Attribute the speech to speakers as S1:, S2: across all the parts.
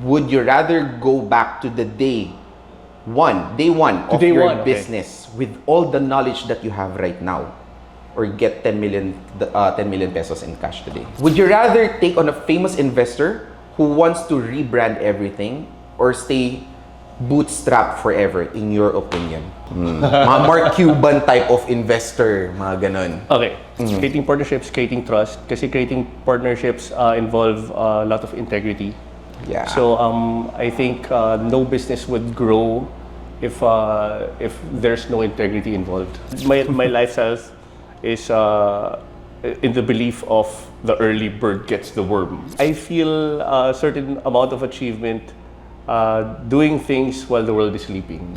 S1: would you rather go back to the day one of your business with all the knowledge that you have right now, or get 10 million pesos in cash today? Would you rather take on a famous investor who wants to rebrand everything, or stay bootstrap forever, in your opinion? Mga Mark Cuban type of investor, mga ganon.
S2: Okay. Creating partnerships, creating trust. Kasi creating partnerships involve a lot of integrity.
S1: Yeah.
S2: So I think no business would grow if there's no integrity involved. My lifestyle is in the belief of the early bird gets the worm. I feel a certain amount of achievement doing things while the world is sleeping.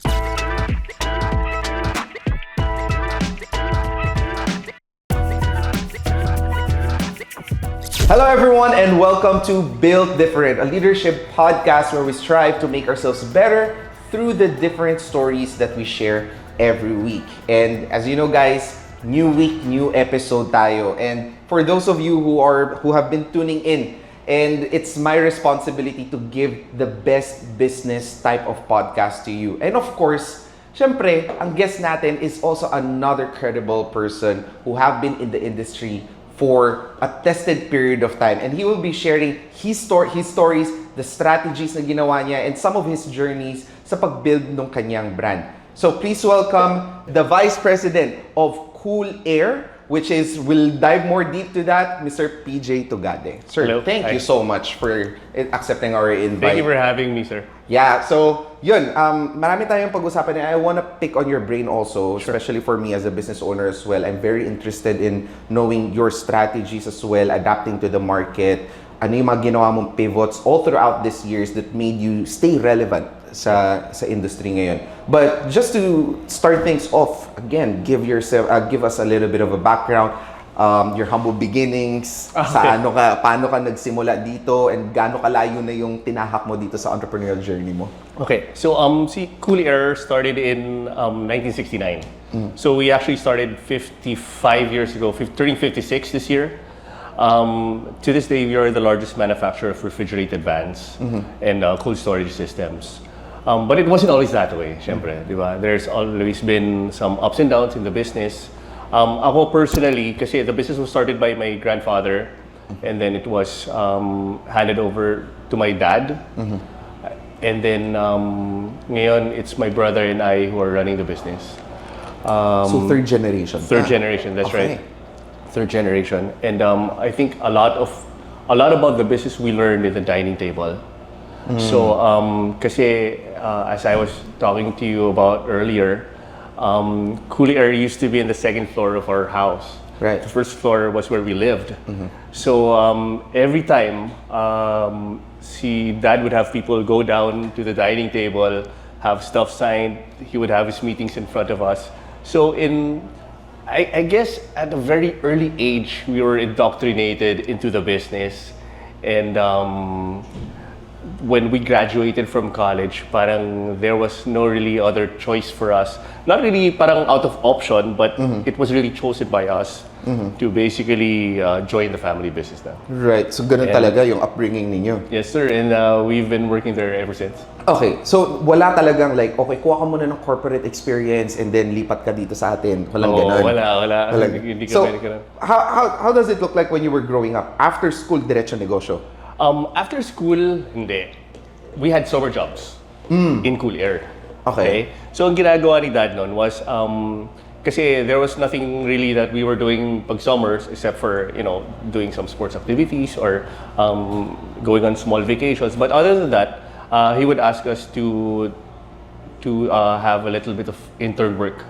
S1: Hello everyone, and welcome to Build Different, a leadership podcast where we strive to make ourselves better through the different stories that we share every week. And as you know guys, new week, new episode tayo. And for those of you who have been tuning in, and it's my responsibility to give the best business type of podcast to you. And of course, syempre, ang guest natin is also another credible person who have been in the industry for a tested period of time. And he will be sharing his stories, the strategies na ginawa niya, and some of his journeys sa pag-build ng kanyang brand. So please welcome the Vice President of Coolaire, which is, we'll dive more deep to that, Mr. PJ Tugade. Sir,
S2: hello.
S1: Thank you so much for accepting our invite.
S2: Thank you for having me, sir.
S1: Yeah, so yun, marami tayong pag-usapan. I want to pick on your brain also, especially for me as a business owner as well. I'm very interested in knowing your strategies as well, adapting to the market. Ano yung mga ginawa mong pivots all throughout these years that made you stay relevant sa industry ngayon. But just to start things off, again, give us a little bit of a background, your humble beginnings, paano ka nagsimula dito, and gaano kalayo na yung tinahak mo dito sa entrepreneurial journey mo. Okay,
S2: so si Coolaire started in 1969. So we actually started 55 years ago, turning 56 this year. To this day, we are the largest manufacturer of refrigerated vans and cold storage systems. But it wasn't always that way, syempre, di ba? There's always been some ups and downs in the business. Ako personally, kasi the business was started by my grandfather, and then it was handed over to my dad. And then ngayon, it's my brother and I who are running the business.
S1: So third generation.
S2: Third generation, that's right. Third generation. And I think a lot about the business we learned in the dining table. So kasi as I was talking to you about earlier, Coolaire used to be in the second floor of our house.
S1: Right.
S2: The first floor was where we lived. So every time si Dad would have people go down to the dining table, have stuff signed, he would have his meetings in front of us. So I guess at a very early age, we were indoctrinated into the business. And when we graduated from college, parang there was no really other choice for us. Not really parang out of option, but it was really chosen by us to basically join the family business now.
S1: Right, so ganun talaga yung upbringing ninyo.
S2: Yes, sir, and we've been working there ever since.
S1: Okay, so wala talagang like, okay, kuha ka muna ng corporate experience and then lipat ka dito sa atin. Walang ganun.
S2: Wala. Hindi
S1: So,
S2: ka
S1: how does it look like when you were growing up? After school, diretso negosyo?
S2: After school, hindi. We had summer jobs in Coolaire.
S1: Okay.
S2: So ang ginagawa ni Dad noon was, kasi there was nothing really that we were doing pag summers except for, doing some sports activities or going on small vacations. But other than that, he would ask us to have a little bit of intern work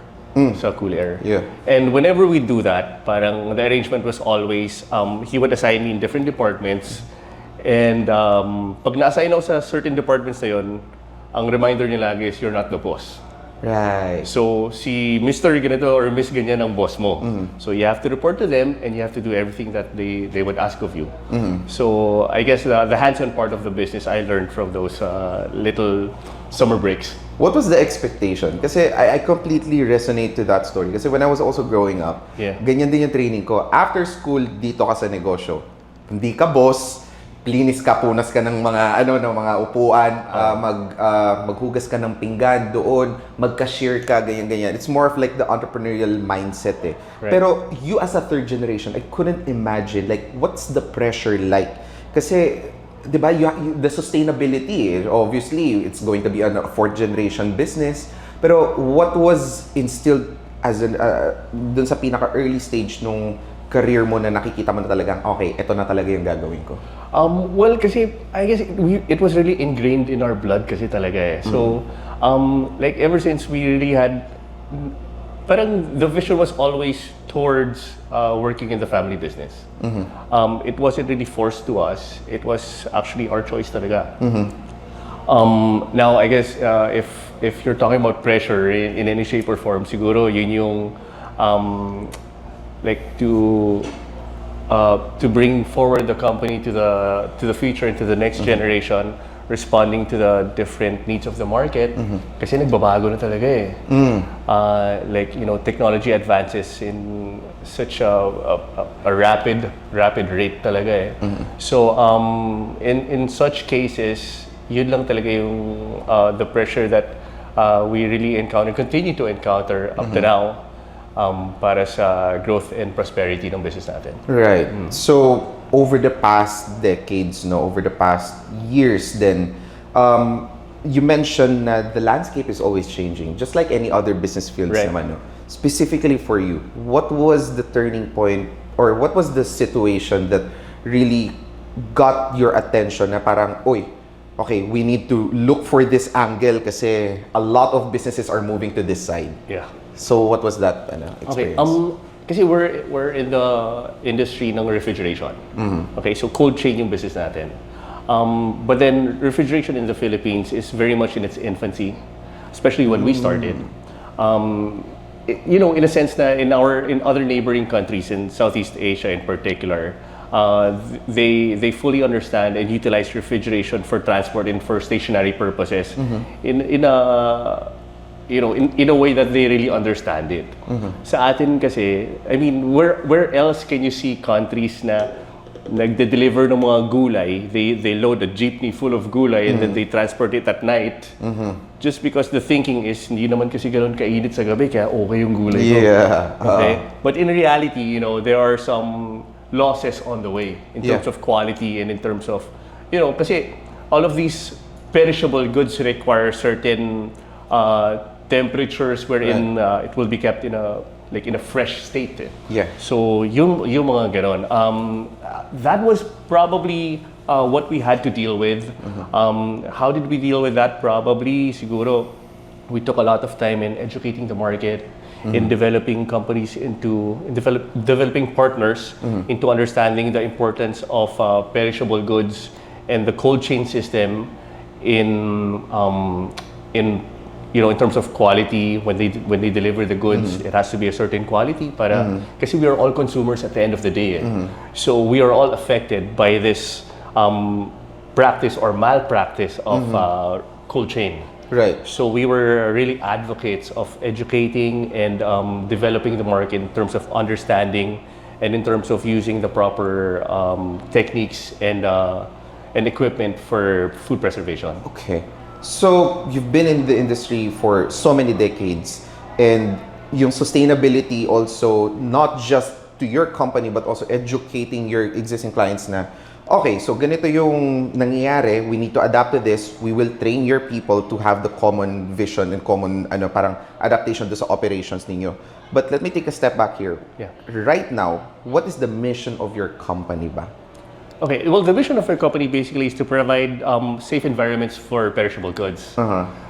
S2: sa Coolaire.
S1: Yeah.
S2: And whenever we do that, parang the arrangement was always, he would assign me in different departments. And pag na-assign ako sa certain departments na yun, ang reminder niya lagi is you're not the boss.
S1: Right.
S2: So si Mr. ganito or Miss ganyan ang boss mo. So you have to report to them and you have to do everything that they would ask of you. So I guess the hands-on part of the business I learned from those little summer breaks.
S1: What was the expectation? Kasi I completely resonate to that story. Kasi when I was also growing up, ganyan din yung training ko. After school, dito ka sa negosyo. Hindi ka boss, maglinis ka, punas ka ng mga ng mga upuan, maghugas ka ng pinggan doon, mag-cashier ka, ganyan. It's more of like the entrepreneurial mindset eh.
S2: Right.
S1: Pero you as a third generation, I couldn't imagine like what's the pressure like? Kasi 'di ba, the sustainability, obviously it's going to be a fourth generation business. Pero what was instilled as dun sa pinaka early stage nung career mo na nakikita mo na talagang okay, ito na talaga yung gagawin ko?
S2: Well, kasi I guess it was really ingrained in our blood kasi talaga eh. So, like ever since we really had, parang the vision was always towards working in the family business. It wasn't really forced to us. It was actually our choice talaga. Now, I guess if you're talking about pressure in any shape or form, siguro yun yung like to bring forward the company to the future and to the next generation, responding to the different needs of the market. Kasi nagbabago na talaga eh. Like technology advances in such a rapid rate talaga eh. So in such cases, yun lang talaga yung the pressure that we really continue to encounter up to now para sa growth and prosperity ng business natin.
S1: Right. So over the past decades, over the past years, then you mentioned that the landscape is always changing, just like any other business fields naman. No? Specifically for you, what was the turning point or what was the situation that really got your attention na parang, okay, we need to look for this angle kasi a lot of businesses are moving to this side.
S2: Yeah.
S1: So what was that experience?
S2: Okay. Kasi we're in the industry ng refrigeration. Okay, so cold chain yung business natin. But then refrigeration in the Philippines is very much in its infancy, especially when we started. In a sense na in other neighboring countries in Southeast Asia in particular, they fully understand and utilize refrigeration for transport and for stationary purposes in a way that they really understand it. Sa atin kasi, I mean, where else can you see countries na nagde-deliver ng mga gulay, they load a jeepney full of gulay and then they transport it at night, just because the thinking is hindi naman kasi ganoon kainit sa gabi kaya okay yung gulay ko. Okay? But in reality, there are some losses on the way in terms of quality and in terms of, kasi all of these perishable goods require certain temperatures wherein it will be kept in a fresh state. So yung mga ganon. That was probably what we had to deal with. How did we deal with that? Probably siguro we took a lot of time in educating the market, in developing companies developing partners into understanding the importance of perishable goods and the cold chain system in terms of quality. When they deliver the goods, it has to be a certain quality para kasi we are all consumers at the end of the day. So we are all affected by this practice or malpractice of cold chain.
S1: Right.
S2: So we were really advocates of educating and developing the market in terms of understanding and in terms of using the proper techniques and equipment for food preservation.
S1: Okay. So you've been in the industry for so many decades, and yung sustainability also not just to your company but also educating your existing clients na okay, so ganito yung nangyayari, we need to adapt to this, we will train your people to have the common vision and common parang adaptation to sa operations ninyo. But let me take a step back here. Right now, what is the mission of your company ba?
S2: Okay, well, the vision of our company basically is to provide safe environments for perishable goods.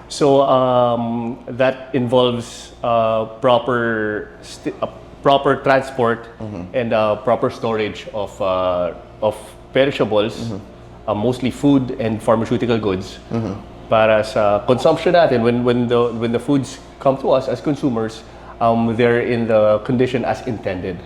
S2: So that involves proper transport and proper storage of perishables, mostly food and pharmaceutical goods. Para sa consumption natin, when the foods come to us as consumers, they're in the condition as intended.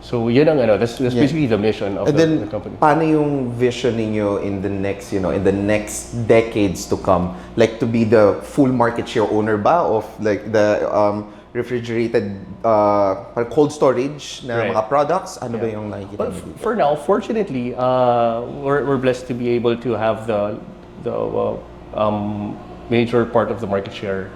S2: So yun ang that's basically the mission of the company.
S1: Paano yung vision ninyo in the next, in the next decades to come? Like to be the full market share owner ba of like the refrigerated, cold storage na
S2: Right.
S1: mga products? Ano ba yung nakikita
S2: But
S1: mo dito?
S2: for now, fortunately, we're blessed to be able to have the major part of the market share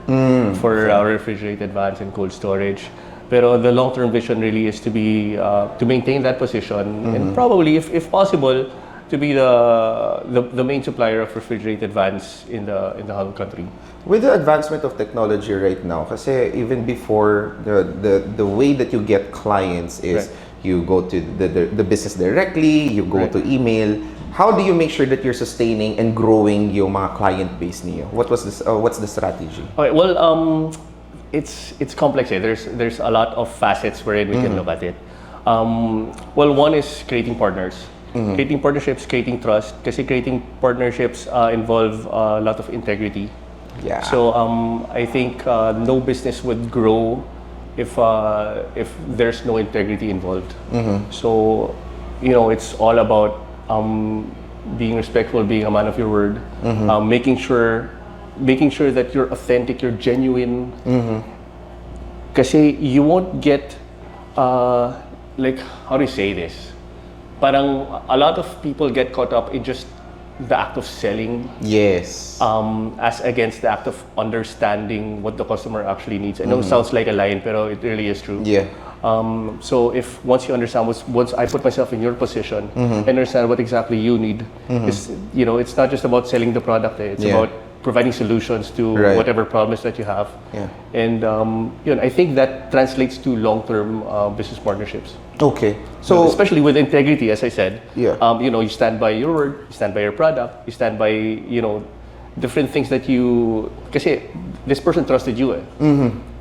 S2: for our refrigerated vans and cold storage. Pero the long-term vision really is to be to maintain that position and probably, if possible, to be the main supplier of refrigerated vans in the whole country.
S1: With the advancement of technology right now, kasi even before, the way that you get clients is you go to the business directly, you go to email. How do you make sure that you're sustaining and growing yung mga client base niyo? What's the strategy?
S2: Okay, well, it's complex. There's a lot of facets wherein we can look at it. Well, one is creating partners. Creating partnerships, creating trust. Kasi creating partnerships involve a lot of integrity.
S1: Yeah.
S2: So I think no business would grow if there's no integrity involved. So it's all about being respectful, being a man of your word, making sure that you're authentic, you're genuine. Kasi you won't get like, how do you say this? Parang a lot of people get caught up in just the act of selling.
S1: Yes.
S2: As against the act of understanding what the customer actually needs. I know it sounds like a line, pero it really is true.
S1: Yeah.
S2: So if once you understand, once I put myself in your position and understand what exactly you need, it's not just about selling the product. It's about providing solutions to whatever problems that you have.
S1: Yeah.
S2: And I think that translates to long-term business partnerships.
S1: Okay. So
S2: especially with integrity, as I said,
S1: Yeah.
S2: You stand by your word, you stand by your product, you stand by different things that you. Kasi this person trusted you.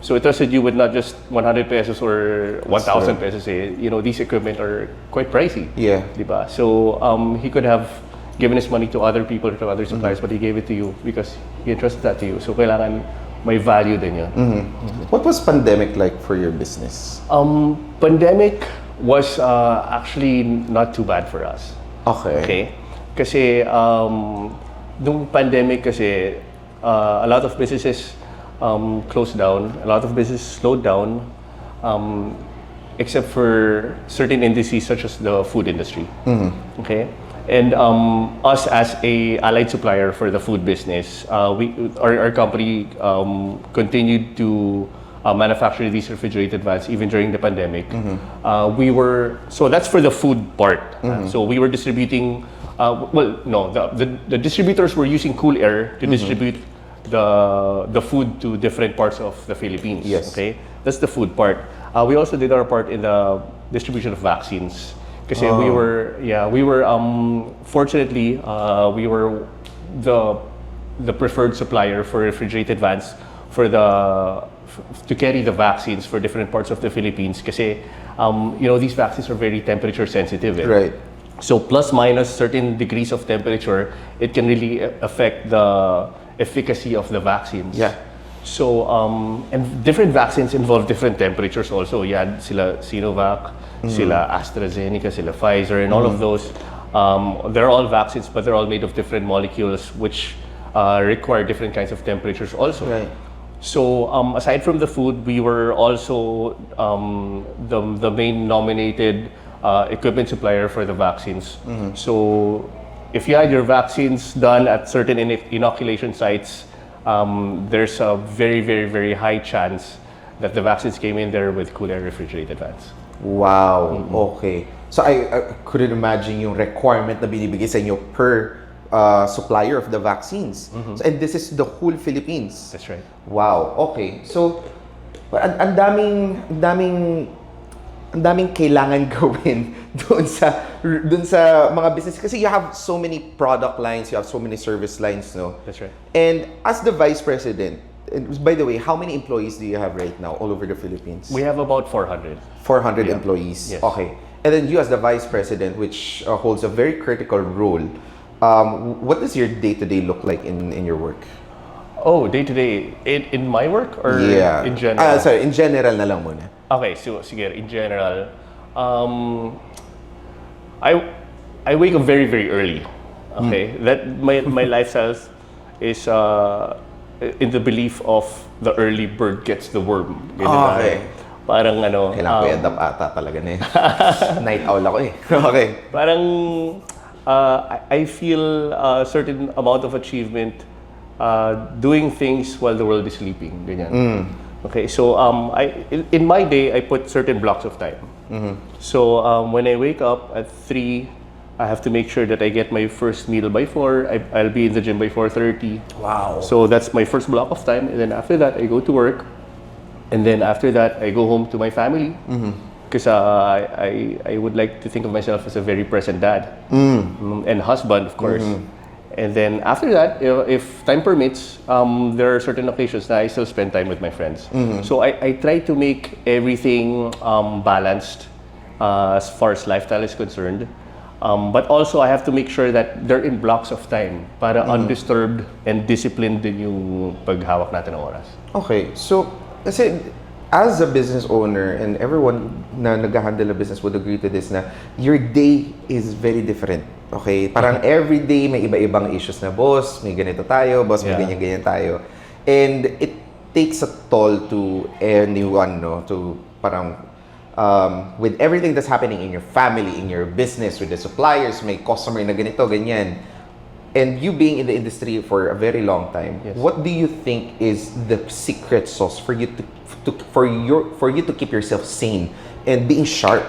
S2: So it trusted you with not just 100 pesos or 1,000 pesos. These equipment are quite pricey.
S1: Yeah.
S2: Diba? So he could have given his money to other people, to other suppliers, but he gave it to you because he entrusted that to you. So kailangan may value din yun.
S1: what was pandemic like for your business?
S2: Pandemic was actually not too bad for us. Okay? Kasi nung pandemic kasi a lot of businesses closed down, a lot of businesses slowed down, except for certain industries such as the food industry. Okay? And us as a allied supplier for the food business, our company continued to manufacture these refrigerated vans even during the pandemic. So that's for the food part. So we were distributing. The distributors were using Coolaire to distribute the food to different parts of the Philippines.
S1: Yes.
S2: Okay, that's the food part. We also did our part in the distribution of vaccines. Kasi we were fortunately we were the preferred supplier for refrigerated vans to carry the vaccines for different parts of the Philippines. Kasi these vaccines are very temperature sensitive.
S1: Right.
S2: So plus minus certain degrees of temperature, it can really affect the efficacy of the vaccines.
S1: Yeah.
S2: So and different vaccines involve different temperatures also. Yeah, sila Sinovac, sila AstraZeneca, sila Pfizer, and all of those. They're all vaccines, but they're all made of different molecules, which require different kinds of temperatures also.
S1: Right.
S2: So aside from the food, we were also the main nominated equipment supplier for the vaccines. So if you had your vaccines done at certain inoculation sites, there's a very, very, very high chance that the vaccines came in there with Coolaire refrigerated vans.
S1: Wow. Okay. So I couldn't imagine yung requirement na binibigay sa inyo per supplier of the vaccines. So, and this is the whole Philippines.
S2: That's right.
S1: Wow. Okay. So ang daming kailangan gawin doon sa mga business kasi you have so many product lines, you have so many service lines, no?
S2: That's right.
S1: And as the vice president, and by the way, how many employees do you have right now all over the Philippines?
S2: We have about 400.
S1: 400 employees.
S2: Yes.
S1: Okay. And then you as the vice president, which holds a very critical role, what does your day-to-day look like in your work?
S2: Oh, day-to-day. In my work or in general?
S1: Sorry, in general na lang muna.
S2: Okay, so sige, in general, I wake up very, very early. Okay, that my lifestyle is in the belief of the early bird gets the worm.
S1: Okay.
S2: Parang ano,
S1: Kailangan ko i-adapt ata talaga na yun. Night owl ako eh. Okay.
S2: parang I feel a certain amount of achievement doing things while the world is sleeping. Ganyan. Okay, so in my day, I put certain blocks of time. So when I wake up at 3, I have to make sure that I get my first meal by 4. I'll be in the gym by 4:30.
S1: Wow.
S2: So that's my first block of time. And then after that, I go to work. And then after that, I go home to my family. Because I would like to think of myself as a very present dad. And husband, of course. And then after that, if time permits, there are certain occasions that I still spend time with my friends. So I try to make everything balanced as far as lifestyle is concerned. But also, I have to make sure that they're in blocks of time para undisturbed and disciplined din yung paghawak natin ng oras.
S1: Okay, so kasi as a business owner and everyone na nag-handle a business would agree to this na your day is very different. Okay, parang every day may iba-ibang issues na boss, may ganito tayo, boss, may ganyan-ganyan tayo. And it takes a toll to anyone, no, to parang with everything that's happening in your family, in your business, with the suppliers, may customer na ganito, ganyan. And you being in the industry for a very long time, what do you think is the secret sauce for you for you to keep yourself sane and being sharp?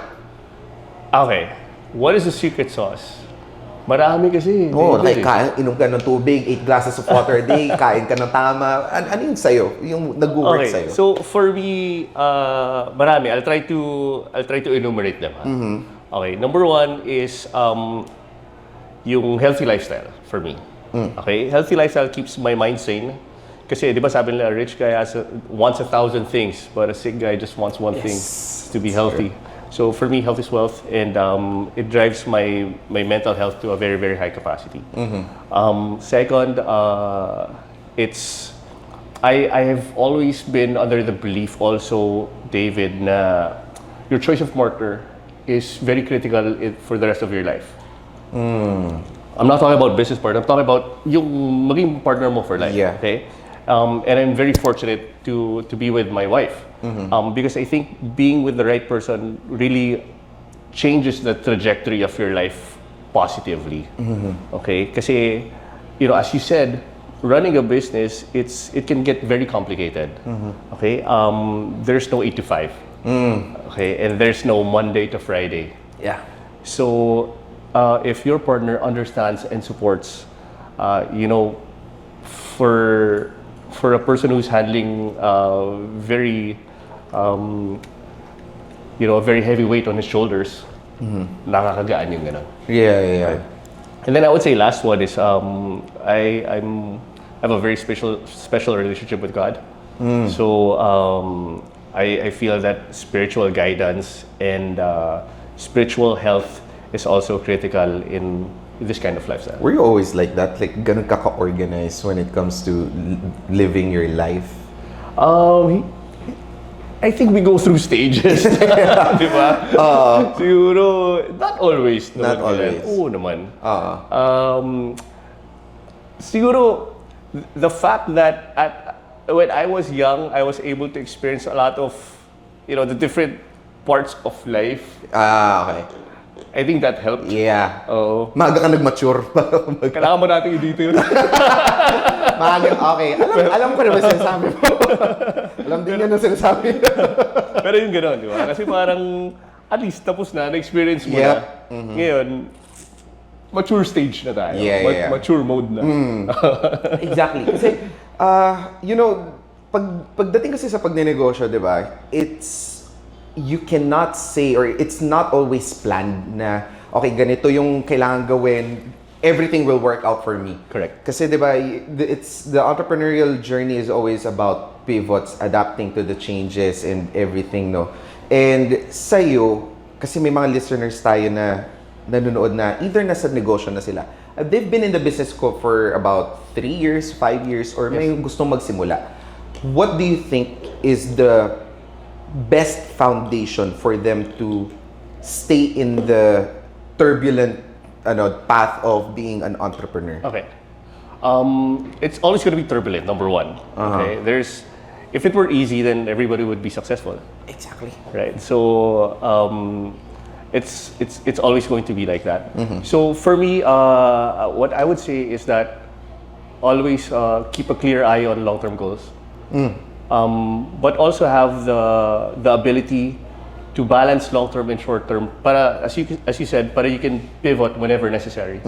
S2: Okay, what is the secret sauce? Marami kasi.
S1: Inom ka ng tubig, 8 glasses of water a day, kain ka ng tama. Ano yung sa'yo? Yung nag-work sa'yo?
S2: So for me, marami. I'll try to enumerate them. Okay, number 1 is yung healthy lifestyle for me. Okay, healthy lifestyle keeps my mind sane. Kasi di ba sabi nila, a rich guy wants 1,000 things, but a sick guy just wants one thing, to be healthy. So for me, health is wealth, and it drives my mental health to a very, very high capacity. Second, I have always been under the belief also, David, na your choice of partner is very critical for the rest of your life. I'm not talking about business partner. I'm talking about yung maging partner mo for life.
S1: Yeah.
S2: Okay. And I'm very fortunate to be with my wife because I think being with the right person really changes the trajectory of your life positively. Okay, kasi as you said, running a business it can get very complicated. Okay, there's no 8 to 5. Okay, and there's no Monday to Friday.
S1: Yeah.
S2: So if your partner understands and supports, for a person who's handling very a very heavy weight on his shoulders, nakakagaan yung ganun.
S1: Yeah.
S2: Right? And then I would say last one is I have a very special relationship with God. So I feel that spiritual guidance and spiritual health is also critical in this kind of lifestyle.
S1: Were you always like that? Like, ganun ka-organized when it comes to living your life?
S2: I think we go through stages. Di ba? Siguro, not always.
S1: Not always.
S2: Oo naman. Siguro, the fact that when I was young, I was able to experience a lot of, the different parts of life.
S1: Okay.
S2: I think that helped.
S1: Yeah.
S2: Oo.
S1: Maaga ka nag-mature.
S2: Kailangan mo natin i-detail.
S1: Maaga, okay. Alam ko naman sinasabi mo. Alam din yan ang sinasabi.
S2: Pero yung gano'n, di ba? Kasi parang, at least tapos na-experience mo na. Ngayon, mature stage na tayo.
S1: Yeah.
S2: Mature mode na.
S1: Exactly. Kasi, pagdating kasi sa pagnenegosyo, di ba, you cannot say, or it's not always planned na, okay, ganito yung kailangan gawin, everything will work out for me.
S2: Correct.
S1: Kasi diba, the entrepreneurial journey is always about pivots, adapting to the changes and everything, no? And sa'yo, kasi may mga listeners tayo na nanonood na either nasa negosyo na sila, they've been in the business ko for about 3 years, 5 years, or may gustong magsimula. What do you think is the best foundation for them to stay in the turbulent path of being an entrepreneur?
S2: Okay. It's always going to be turbulent. Number one, okay. If it were easy, then everybody would be successful,
S1: Exactly.
S2: right? So it's always going to be like that. So for me, what I would say is that always keep a clear eye on long-term goals, but also have the ability to balance long-term and short-term. Para as you said, para you can pivot whenever necessary.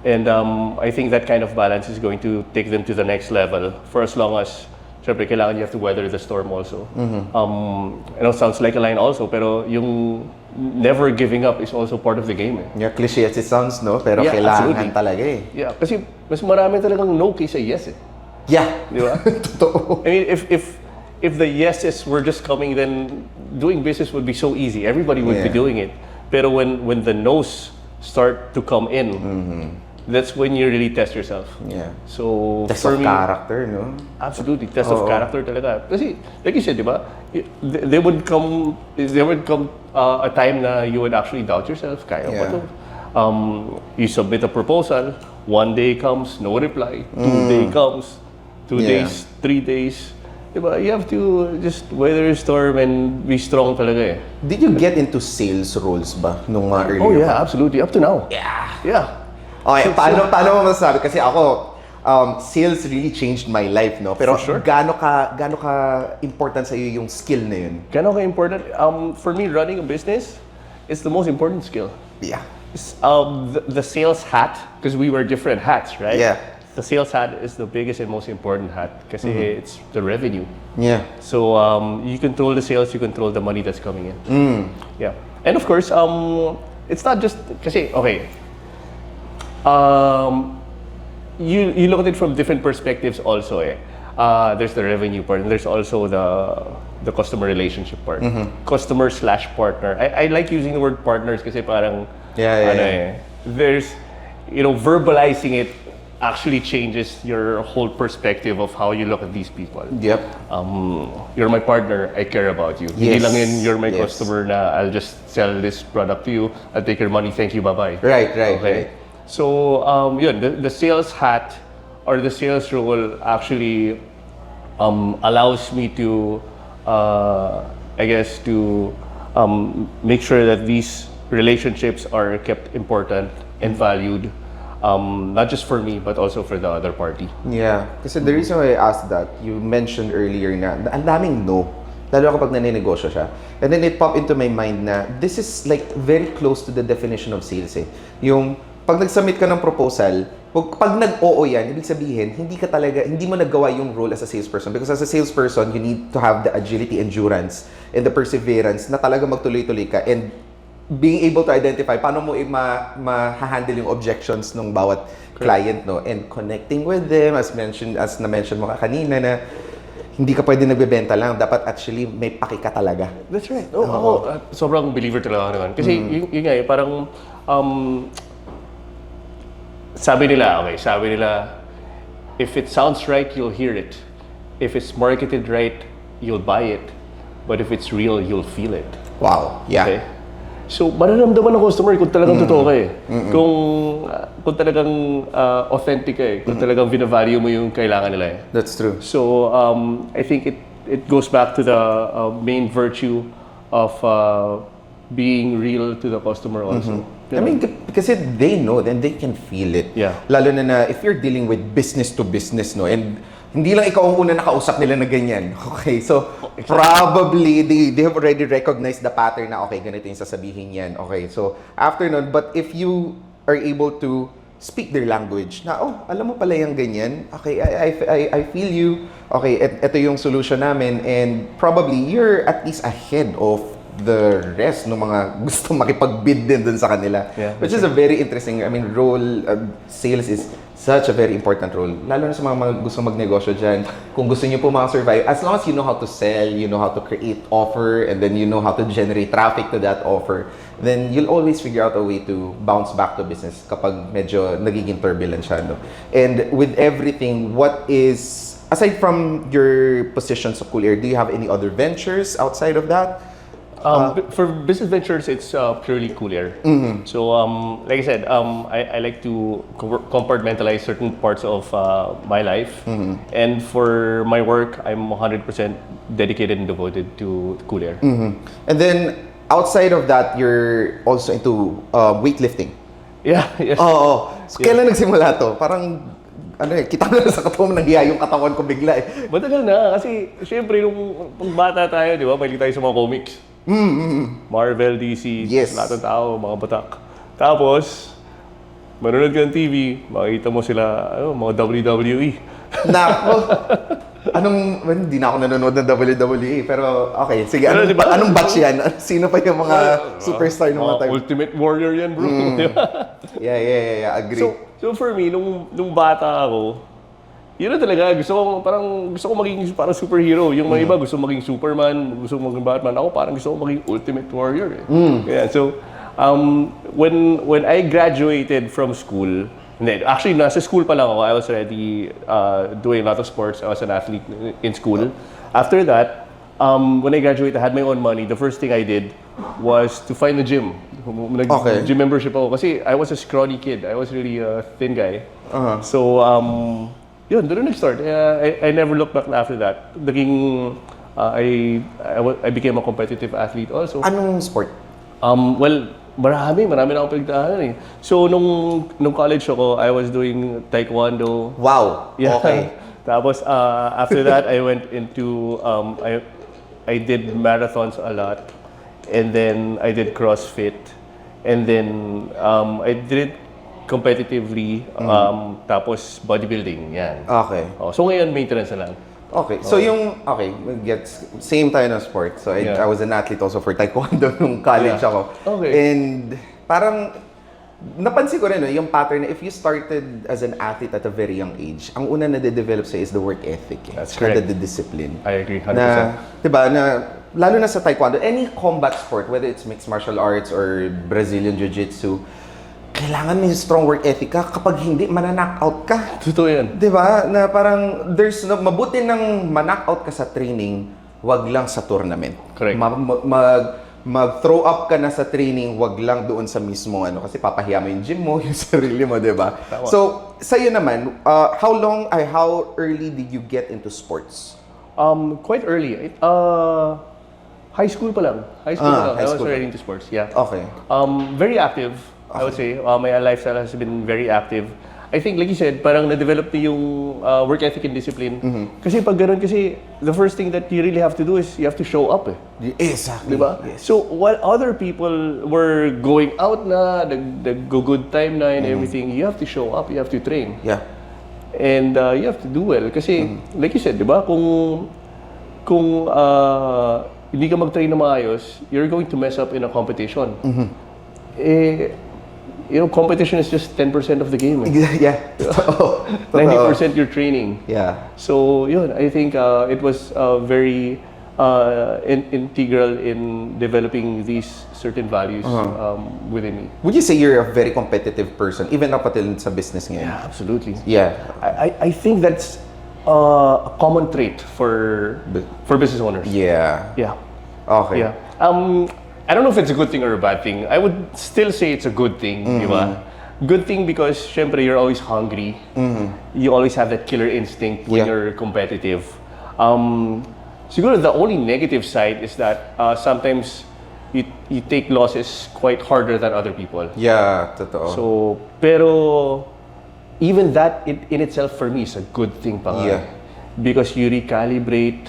S2: And I think that kind of balance is going to take them to the next level for as long as, syempre, kailangan you have to weather the storm also. I know it sounds like a line also, pero yung never giving up is also part of the game.
S1: Yeah, cliche as it sounds, no? Pero
S2: Yeah,
S1: kailangan
S2: absolutely.
S1: talaga eh.
S2: Yeah, kasi mas marami talagang no kaysa yes eh.
S1: Yeah.
S2: Di ba?
S1: Totoo.
S2: I mean, if the yeses were just coming, then doing business would be so easy. Everybody would be
S1: Yeah.
S2: doing it. Pero when the no's start to come in, that's when you really test yourself.
S1: Yeah.
S2: So
S1: Test
S2: for
S1: of
S2: me,
S1: character, no?
S2: absolutely test of character talaga. Kasi like you said, di ba? There would come a time na you would actually doubt yourself. Kaya ba to? You submit a proposal. 1 day comes, no reply. 2 day comes, 2
S1: Yeah.
S2: days, 3 days. Diba? You have to just weather the storm and be strong talaga eh.
S1: Did you get into sales roles ba nung mga earlier?
S2: Oh yeah, absolutely. Up to now.
S1: Yeah.
S2: Yeah.
S1: Okay, paano mo masasabi? Kasi ako, sales really changed my life, no? Pero
S2: For sure.
S1: gaano ka important sa iyo yung skill na yun?
S2: Gano'n ka-important? For me, running a business is the most important skill.
S1: Yeah.
S2: The sales hat, because we wear different hats, right?
S1: Yeah.
S2: The sales hat is the biggest and most important hat because it's the revenue.
S1: Yeah.
S2: So you control the sales, you control the money that's coming in. Yeah, and of course, it's not just kasi okay. You look at it from different perspectives also. There's the revenue part, and there's also the customer relationship part. Customer/partner. I like using the word partners kasi parang there's verbalizing it actually changes your whole perspective of how you look at these people.
S1: Yep.
S2: You're my partner, I care about you. Hindi lang yun, you're my customer na I'll just sell this product to you, I'll take your money, thank you, bye-bye.
S1: Right.
S2: So, the sales hat or the sales role actually allows me to, make sure that these relationships are kept important and valued. Not just for me, but also for the other party.
S1: Yeah. Kasi the reason why I asked that, you mentioned earlier na ang daming no. Lalo kapag naninegosyo siya. And then it popped into my mind na this is like very close to the definition of sales eh. Yung pag nag-submit ka ng proposal, pag nag-oo yan, ibig sabihin, hindi mo nagawa yung role as a salesperson. Because as a salesperson, you need to have the agility, endurance, and the perseverance na talaga magtuloy-tuloy ka. And being able to identify paano mo ma-handle yung objections ng bawat client, no? And connecting with them, as na-mention mo kanina na hindi ka pwede nagbebenta lang. Dapat actually may paki ka talaga.
S2: That's right. Ako, sobrang believer talaga ako naman. Kasi yun nga parang sabi nila, if it sounds right, you'll hear it. If it's marketed right, you'll buy it. But if it's real, you'll feel it.
S1: Wow. Yeah.
S2: Okay? So, mararamdaman ng customer kung talagang totoo ka eh. Kung talagang authentic ka eh. Kung talagang binavalue mo yung kailangan nila eh.
S1: That's true.
S2: So, I think it goes back to the main virtue of being real to the customer also.
S1: I mean, kasi they know, then they can feel it.
S2: Yeah.
S1: Lalo na if you're dealing with business to business, no? And hindi lang ikaw ang una nakausap nila na ganyan. Okay, so probably they have already recognized the pattern na okay, ganito yung sasabihin yan. Okay, so after nun, but if you are able to speak their language na, oh, alam mo pala yung ganyan. Okay, I feel you. Okay, ito yung solution namin. And probably you're at least ahead of the rest ng mga gusto makipag-bid din dun sa kanila.
S2: Yeah,
S1: which is a very interesting, role. Sales is such a very important role. Lalo na sa mga gusto magnegosyo dyan. Kung gusto niyo po survive, as long as you know how to sell, you know how to create offer, and then you know how to generate traffic to that offer, then you'll always figure out a way to bounce back to business kapag medyo nagiging turbulent siya. No? And with everything, aside from your position sa Coolaire, do you have any other ventures outside of that?
S2: For business ventures, it's purely Coolaire. So, like I said, I like to compartmentalize certain parts of my life. And for my work, I'm 100% dedicated and devoted to Coolaire.
S1: And then, outside of that, you're also into weightlifting.
S2: Yeah, yes.
S1: Oo. So, kailan nagsimula to? Parang, kita na sa katawan mo, nagyaya yung katawan ko bigla eh.
S2: Matagal na, kasi syempre nung bata tayo, di ba, mahilig tayo sa mga comics. Marvel, DC,
S1: Yes.
S2: lahat ng tao, mga batak. Tapos, manonood ka ng TV, makikita mo sila, mga WWE.
S1: Nako. Hindi na ako nanonood ng WWE, pero okay, sige,
S2: Pero diba,
S1: anong batch yan? Sino pa yung mga superstar ng mga time?
S2: Ultimate Warrior yan, bro. Di ba?
S1: Yeah, agree.
S2: So for me, nung bata ako, yun na talaga, gusto ko maging parang superhero. Yung mga iba gusto maging Superman, gusto maging Batman. Ako parang gusto ko maging Ultimate Warrior eh. Yeah, so when I graduated from school, actually nasa school pa lang ako, I was already doing a lot of sports. I was an athlete in school. After that, when I graduated, I had my own money. The first thing I did was to find a gym. Gym membership ako kasi I was a scrawny kid. I was really a thin guy. So, yun, doon nag-start. I never looked back after that. I became a competitive athlete also.
S1: Anong sport?
S2: Well, marami na akong pinagdaanan eh. So, nung college ako, I was doing taekwondo.
S1: Wow,
S2: Yeah.
S1: okay.
S2: Tapos, after that, I went into, I did marathons a lot. And then, I did CrossFit. And then, I did it competitively. Tapos, bodybuilding. Yan.
S1: Okay.
S2: So, ngayon, maintenance na lang.
S1: Okay. So gets same tayo ng sport. So I was an athlete also for taekwondo nung college ako.
S2: Okay.
S1: And parang napansin ko rin yung pattern na if you started as an athlete at a very young age, ang una na de-develop sa'yo is the work ethic.
S2: That's correct.
S1: The discipline.
S2: I agree 100%.
S1: Na, diba, lalo na sa taekwondo, any combat sport, whether it's mixed martial arts or Brazilian jiu-jitsu, kailangan may strong work ethic ka. Kapag hindi, mananockout ka.
S2: Totoo yan.
S1: Diba? Na parang, mabuti nang manockout ka sa training, wag lang sa tournament.
S2: Correct.
S1: Mag-throw up ka na sa training, wag lang doon sa mismo kasi papahiya mo yung gym mo, yung sarili mo, diba?
S2: Tama.
S1: So, sa'yo naman, how early did you get into sports?
S2: Quite early. High school pa lang. I was already into sports. Yeah.
S1: Okay.
S2: Very active. I would say my lifestyle has been very active. I think, like you said, parang na-develop na yung work ethic and discipline. Kasi pag ganun, the first thing that you really have to do is you have to show up eh.
S1: Exactly.
S2: Diba?
S1: Yes.
S2: So, while other people were going out na, go good time na and everything, you have to show up, you have to train.
S1: Yeah.
S2: And you have to do well. Kasi, like you said, diba, kung hindi ka mag-train na maayos, you're going to mess up in a competition. Competition is just 10% of the game.
S1: Yeah.
S2: 90% you're training.
S1: Yeah.
S2: So, yun, I think it was very integral in developing these certain values within me.
S1: Would you say you're a very competitive person, even up until sa business ngayon?
S2: Yeah, absolutely.
S1: Yeah.
S2: I think that's a common trait for business owners.
S1: Yeah.
S2: Yeah.
S1: Okay.
S2: Yeah. I don't know if it's a good thing or a bad thing. I would still say it's a good thing, di ba? Good thing because, syempre, you're always hungry. You always have that killer instinct when you're competitive. Siguro the only negative side is that sometimes you take losses quite harder than other people.
S1: Yeah, totoo.
S2: So, pero even that in itself for me is a good thing pa nga.
S1: Yeah.
S2: Because you recalibrate,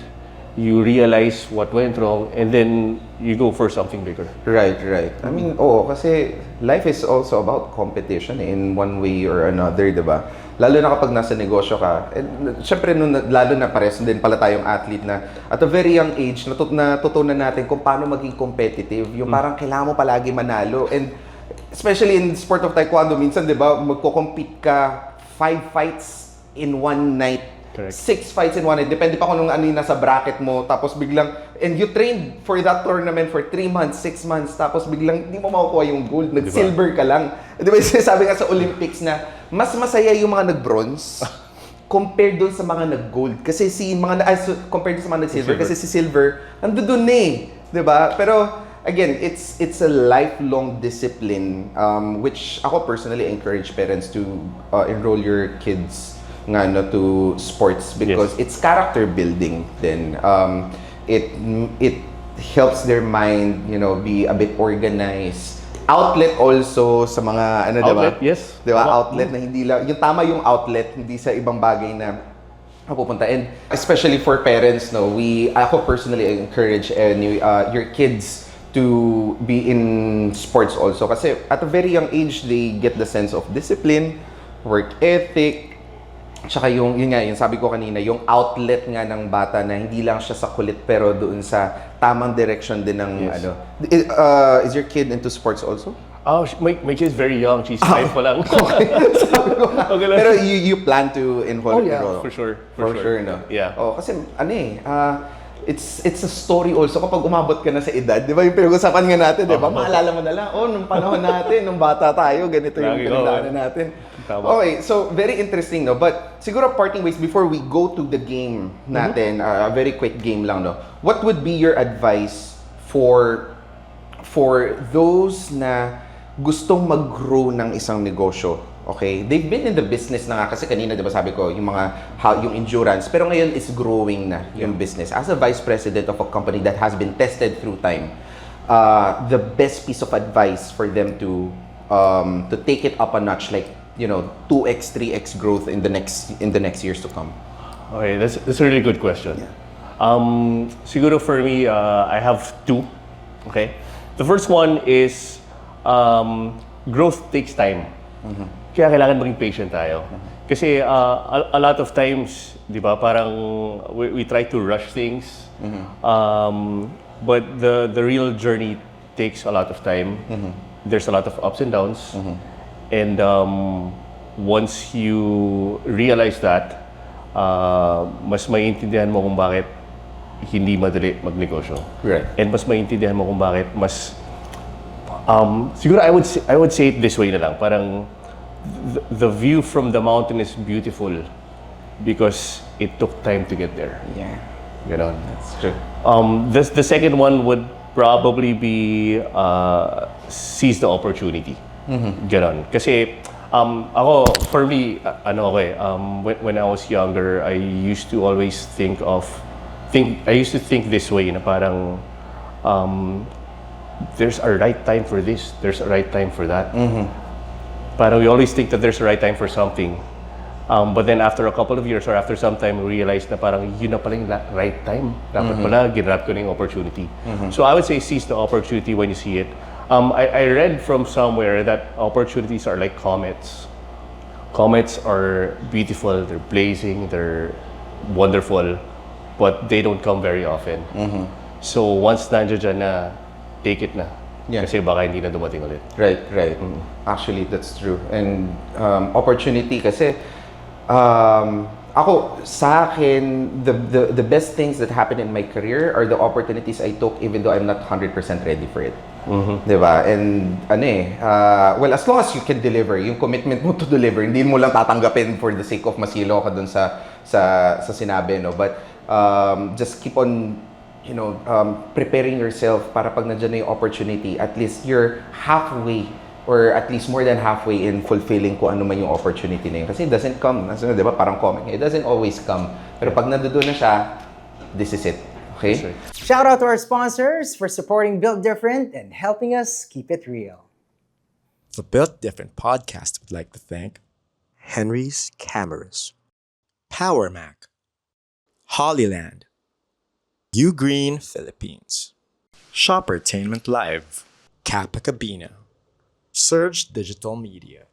S2: you realize what went wrong, and then you go for something bigger.
S1: Right. I mean, kasi life is also about competition in one way or another, diba? Lalo na kapag nasa negosyo ka. And, syempre, lalo na pares din pala tayong athlete na at a very young age, natutunan natin kung paano maging competitive. Yung parang kailangan mo palagi manalo. And especially in sport of taekwondo, minsan, diba, magko-compete ka 5 fights in one night.
S2: Correct.
S1: 6 fights in one night. Depende pa kung ano yung nasa bracket mo. Tapos biglang, and you trained for that tournament for 3 months, 6 months. Tapos biglang, hindi mo makukuha yung gold. Nag-silver ka lang. Di ba yung sinasabi nga sa Olympics na, mas masaya yung mga nag-bronze compared dun sa mga nag-gold. Kasi compared dun sa mga nag-silver. Kasi si silver, nandun dun eh. Di ba? Pero, again, it's a lifelong discipline, which ako personally encourage parents to enroll your kids nga no, to sports because it's character building then. It helps their mind, you know, be a bit organized. Outlet also sa mga ano,
S2: Outlet,
S1: diba?
S2: yes.
S1: Diba? Outlet na hindi lang, yung tama yung outlet, hindi sa ibang bagay na pupunta. And especially for parents, no, ako personally encourage your kids to be in sports also. Kasi at a very young age, they get the sense of discipline, work ethic, tsaka yun nga, yung sabi ko kanina, yung outlet nga ng bata na hindi lang siya sa kulit pero doon sa tamang direction din ng
S2: Yes.
S1: ano. Is your kid into sports also?
S2: Oh, my kid's very young. She's 5 pa lang.
S1: Sabi ko nga.
S2: Okay lang.
S1: Pero you plan to enroll?
S2: Oh, yeah,
S1: enroll?
S2: for sure.
S1: For sure, no?
S2: Yeah.
S1: Oh, kasi ano it's a story also kapag umabot ka na sa edad, di ba yung pinag-usapan nga natin, di ba? Maalala mo na lang, nung panahon natin, nung bata tayo, ganito yung
S2: Lagi,
S1: pinagdaanan natin.
S2: Tama.
S1: Okay, so very interesting, no? But siguro parting ways before we go to the game natin, a very quick game lang, no? What would be your advice for those na gustong mag-grow ng isang negosyo? Okay, they've been in the business na nga kasi kanina 'di ba sabi ko yung yung endurance pero ngayon is growing na yung business. As a vice president of a company that has been tested through time, the best piece of advice for them to take it up a notch, like 2x 3x growth in the next years to come.
S2: Okay, that's a really good question.
S1: Yeah.
S2: Siguro for me, I have two. Okay, the first one is growth takes time. Kaya kailangan maging patient tayo. Kasi a lot of times, di ba, parang we try to rush things. But the real journey takes a lot of time. There's a lot of ups and downs. And once you realize that, mas maiintindihan mo kung bakit hindi madali magnegosyo.
S1: Right.
S2: And mas maiintindihan mo kung bakit mas siguro I would say it this way na lang, parang the view from the mountain is beautiful because it took time to get there.
S1: Yeah,
S2: Ganon.
S1: that's true.
S2: The second one would probably be seize the opportunity. Ganon. Kasi ako, for me, when I was younger, I used to always think this way na parang there's a right time for this, there's a right time for that. Parang we always think that there's a right time for something. But then after a couple of years or after some time, we realize na parang yun na pala yung right time. Dapat pala ginrap ko na yung opportunity. So I would say seize the opportunity when you see it. I read from somewhere that opportunities are like comets. Comets are beautiful, they're blazing, they're wonderful, but they don't come very often. So once nandiyan dyan na, take it na.
S1: Yeah.
S2: Kasi baka hindi na dumating ulit.
S1: Right. Actually, that's true. And opportunity kasi ako sa akin the best things that happened in my career are the opportunities I took even though I'm not 100% ready for it. 'Di ba? And well, as long as you can deliver, yung commitment mo to deliver, hindi mo lang tatanggapin for the sake of masilo ka dun sa sinabi, no? But just keep on preparing yourself para pag nandiyan na yung opportunity, at least you're halfway or at least more than halfway in fulfilling kung ano man yung opportunity na yun. Kasi it doesn't come. Di ba? Parang comic. It doesn't always come. Pero pag nandoon na siya, this is it. Okay?
S2: That's right.
S3: Shout out to our sponsors for supporting Built Different and helping us keep it real.
S4: The Built Different podcast would like to thank Henry's Cameras, Power Mac, Hollyland, Ugreen Philippines, Shoppertainment Live, Kappa Cabina, Surge Digital Media,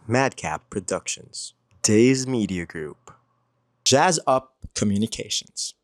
S4: Madcap Productions, Days Media Group, Jazz Up Communications.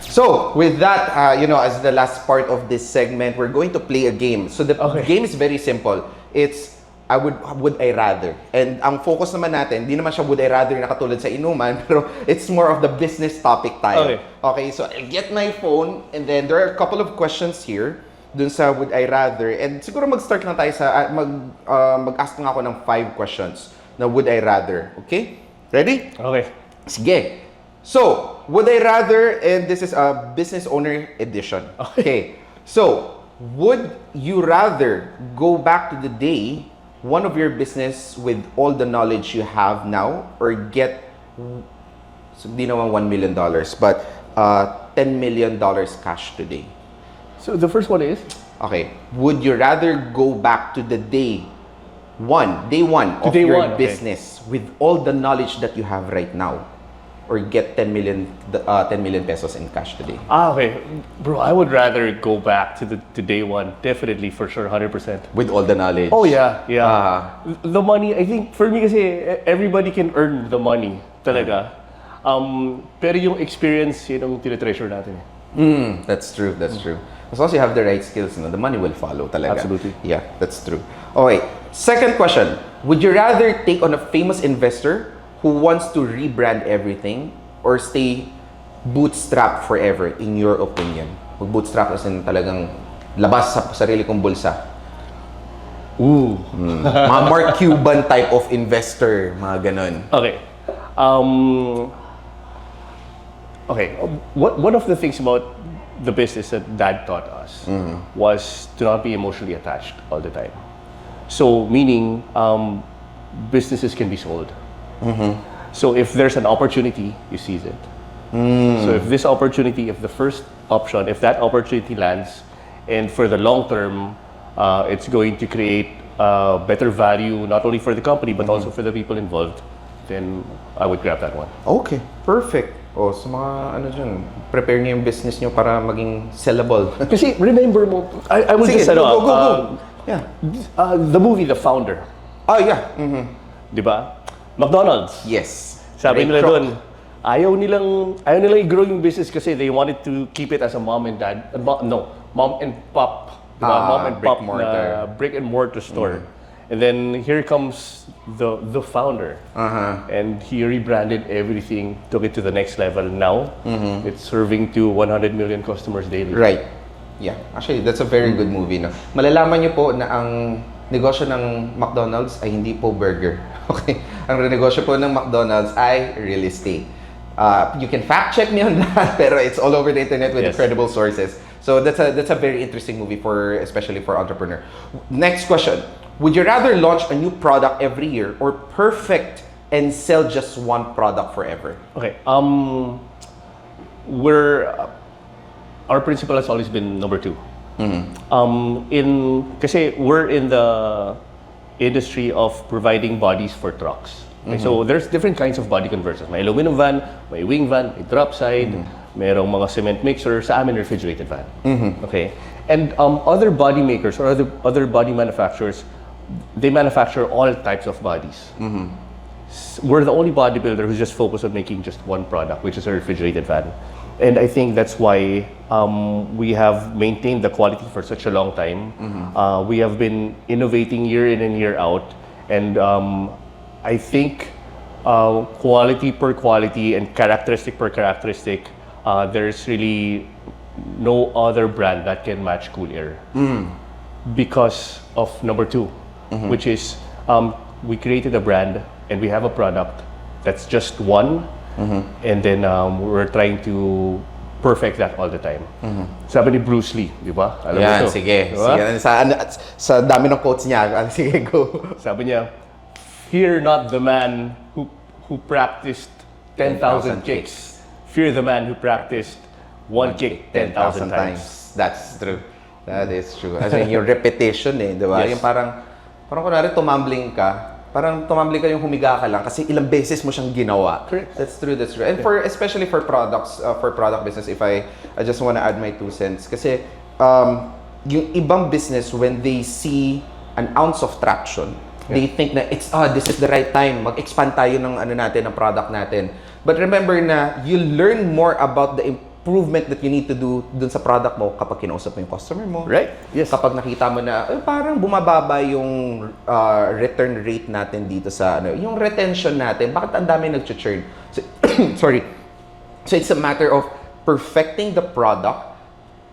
S1: So, with that, as the last part of this segment, we're going to play a game. So, the game is very simple. It's would I rather. And ang focus naman natin, hindi naman siya would I rather na katulad sa inuman, pero it's more of the business topic tayo. Okay, so I'll get my phone and then there are a couple of questions here dun sa would I rather. And siguro mag-start lang tayo sa, mag-ask lang ako ng 5 questions na would I rather. Okay? Ready?
S2: Okay.
S1: Sige. So, would I rather, and this is a business owner edition. Okay. So, would you rather go back to the day one of your business with all the knowledge you have now, or get, so di naman $1 million, but $10 million cash today?
S2: So the first one is?
S1: Okay. Would you rather go back to the day one of
S2: day
S1: your
S2: one, okay,
S1: business with all the knowledge that you have right now, or get 10 million pesos in cash today?
S2: Okay. Bro, I would rather go back to day one. Definitely, for sure, 100%.
S1: With all the knowledge?
S2: Oh, yeah. The money, I think, for me kasi, everybody can earn the money, talaga. Pero yung experience, yun ang tinitreasure natin.
S1: That's true, that's true. As long as you have the right skills, the money will follow talaga.
S2: Absolutely.
S1: Yeah, that's true. Okay, second question. Would you rather take on a famous investor who wants to rebrand everything, or stay bootstrap forever, in your opinion? Bootstrap as in talagang labas sa sarili kong bulsa. Mga Mark Cuban type of investor, mga ganon.
S2: Okay. Okay. One of the things about the business that Dad taught us was to not be emotionally attached all the time. So, meaning, businesses can be sold. So if there's an opportunity, you seize it. So if this opportunity, if the first option, if that opportunity lands, and for the long term, it's going to create better value, not only for the company, but also for the people involved, then I would grab that one.
S1: Okay, perfect. O, sa mga ano dyan, prepare niyo yung business niyo para maging sellable.
S2: Kasi remember mo, I would
S1: Sige,
S2: just say,
S1: go. Yeah.
S2: The movie, The Founder.
S1: Oh, yeah.
S2: Di ba? McDonald's.
S1: Yes.
S2: Sabi
S1: Ray
S2: nila
S1: Kroc.
S2: doon, ayaw nilang i-grow yung business kasi they wanted to keep it as a mom and dad. Mom and pop. Diba? Mom and pop na brick and mortar store. And then here comes the founder. And he rebranded everything, took it to the next level. Now, it's serving to 100 million customers daily.
S1: Right. Yeah. Actually, that's a very good movie. No? Malalaman niyo po na ang negosyo ng McDonald's ay hindi po burger. Okay? Ang negosyo po ng McDonald's ay real estate. You can fact check me on that, pero it's all over the internet with credible sources. So that's a very interesting movie, especially for entrepreneur. Next question. Would you rather launch a new product every year, or perfect and sell just one product forever?
S2: Okay. Our principle has always been number two. Kasi we're in the industry of providing bodies for trucks. Okay, so there's different kinds of body converters. May aluminum van, may wing van, may drop side, merong mga cement mixer, sa amin refrigerated van. Okay? And other body makers or other body manufacturers, they manufacture all types of bodies. We're the only bodybuilder who's just focused on making just one product, which is a refrigerated van. And I think that's why we have maintained the quality for such a long time. We have been innovating year in and year out. And I think quality per quality and characteristic per characteristic, there's really no other brand that can match Coolaire. Because of number two, which is we created a brand and we have a product that's just one. And then we're trying to perfect that all the time. Sabi ni Bruce Lee, di ba? Alam mo ito,
S1: sige.
S2: di ba?
S1: Sa dami ng quotes niya. Sige, go.
S2: Sabi niya, fear not the man who practiced 10,000 kicks. Fear the man who practiced one kick 10,000 times.
S1: That's true. That is true. As in, yung repetition di ba?
S2: Yes.
S1: Yung parang kunwari tumambling ka, yung humiga ka lang kasi ilang beses mo siyang ginawa.
S2: Correct.
S1: That's true. And especially for products, for product business, if I just want to add my 2 cents. Kasi yung ibang business, when they see an ounce of traction, they think na this is the right time, mag-expand tayo ng product natin. But remember na you learn more about the improvement that you need to do dun sa product mo kapag kinausap mo yung customer mo.
S2: Right? Yes.
S1: Kapag nakita mo na parang bumababa yung return rate natin dito sa yung retention natin, bakit ang dami nag-churn? So, sorry. So it's a matter of perfecting the product,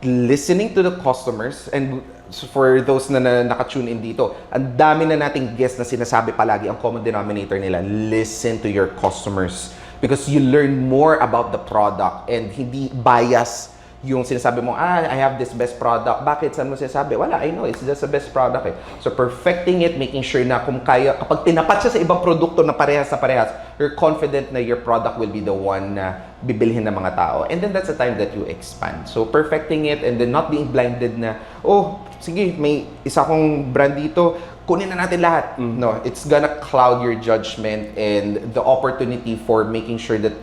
S1: listening to the customers, and for those na naka-tune in dito, ang dami na nating guests na sinasabi palagi, ang common denominator nila, listen to your customers. Because you learn more about the product and hindi bias yung sinasabi mo, I have this best product. Bakit? Saan mo sinasabi? Wala, I know, it's just the best product eh. So perfecting it, making sure na kung kaya, kapag tinapat siya sa ibang produkto na parehas sa parehas, you're confident na your product will be the one na bibilhin ng mga tao. And then that's the time that you expand. So perfecting it and then not being blinded na, oh, sige, may isa kong brand dito, kunin na natin lahat. No, it's gonna cloud your judgment and the opportunity for making sure that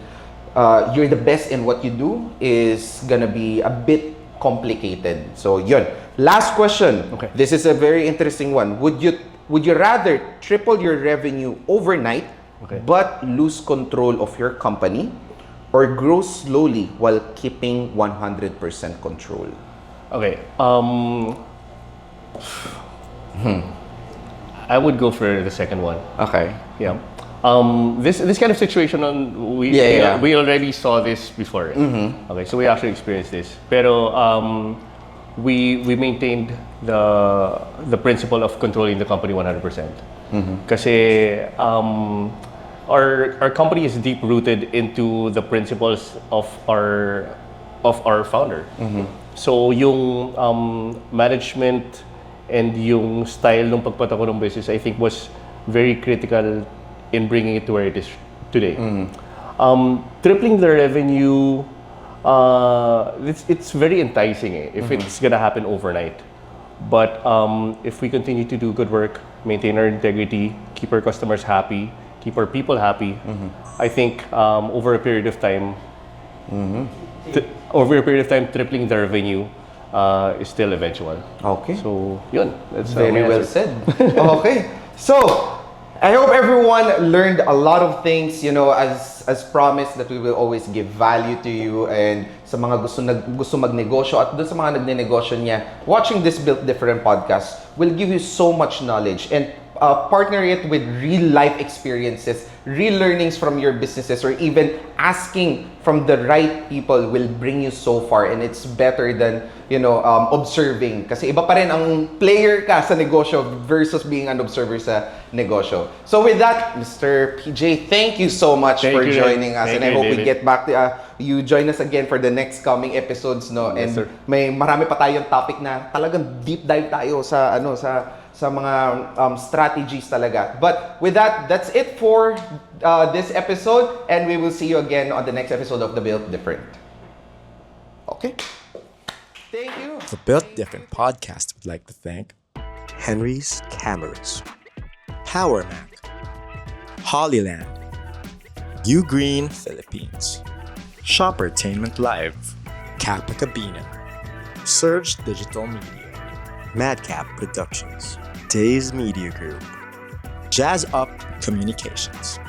S1: you're the best in what you do is gonna be a bit complicated. So yun. Last question.
S2: Okay.
S1: This is a very interesting one. Would you rather triple your revenue overnight but lose control of your company, or grow slowly while keeping 100% control?
S2: Okay. I would go for the second one.
S1: Okay.
S2: Yeah. This kind of situation we already saw this before. Okay, so we actually experienced this. Pero we maintained the principle of controlling the company 100%. Kasi our company is deep rooted into the principles of our founder. So yung management and yung style ng pagpatakbo ng business, I think, was very critical in bringing it to where it is today. Tripling the revenue, it's very enticing if it's gonna happen overnight. But if we continue to do good work, maintain our integrity, keep our customers happy, keep our people happy, I think over a period of time, tripling the revenue is still eventual.
S1: Okay.
S2: So, yun. That's
S1: Very
S2: my
S1: well
S2: answer.
S1: said. Okay. So, I hope everyone learned a lot of things, as promised, that we will always give value to you, and sa mga gusto magnegosyo at dun sa mga nagnenegosyo niya, watching this Built Different podcast will give you so much knowledge, and partner it with real life experiences, real learnings from your businesses, or even asking from the right people will bring you so far, and it's better than observing, kasi iba pa rin ang player ka sa negosyo versus being an observer sa negosyo. So with that, Mr. PJ, thank you so much for joining us, and I hope we get back to you join us again for the next coming episodes, no?
S2: Yes,
S1: And
S2: sir.
S1: may marami pa tayong topic na talagang deep dive tayo sa sa mga strategies talaga. But with that, that's it for this episode, and we will see you again on the next episode of The Built Different. Okay. Thank you.
S4: The Built Different podcast would like to thank Henry's Cameras, Power Mac, Hollyland, U Green Philippines, Shoppertainment Live, Kappa Cabina, Surge Digital Media, Madcap Productions, Days Media Group, Jazz Up Communications,